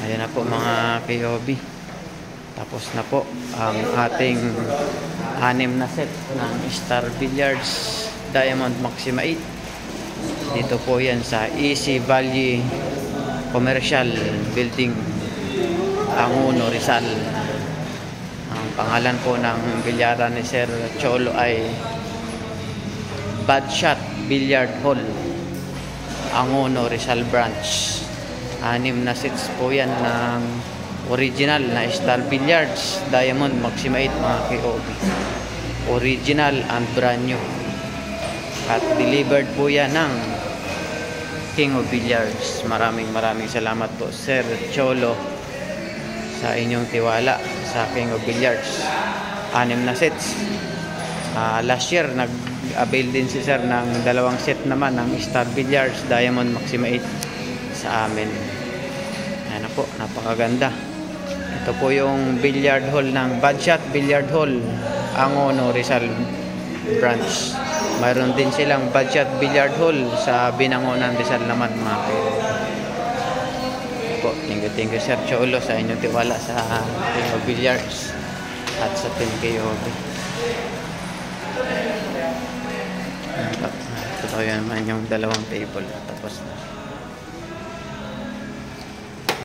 Ayan na po mga KOB. Tapos na po ang ating 6 na set ng Star Billiards Diamond Maxima 8. Dito po yan sa Easy Valley Commercial Building, Angono, Rizal. Ang pangalan po ng bilyaran ni Sir Cholo ay Bad Shot Billiard Hall, Angono, Rizal Branch. 6 na sets po yan ng original na Star Billiards Diamond Maxima 8 mga KOB. Original and brand new. At delivered po yan ng King of Billiards. Maraming salamat po Sir Cholo sa inyong tiwala sa King of Billiards. 6 na sets. Last year nag-avail din si Sir ng 2 set naman ng Star Billiards Diamond Maxima 8 sa amin. Ayan po, napakaganda. Ito po yung billiard hall ng Bad Shot Billiard Hall, Angono, Rizal Branch. Mayroon din silang Bad Shot Billiard Hall sa Binangonan, Rizal naman mga kayo. Thank you Sir Cholo sa inyong tiwala sa King of Billiards at sa Team KOB. Ito naman yung 2 table. Tapos na.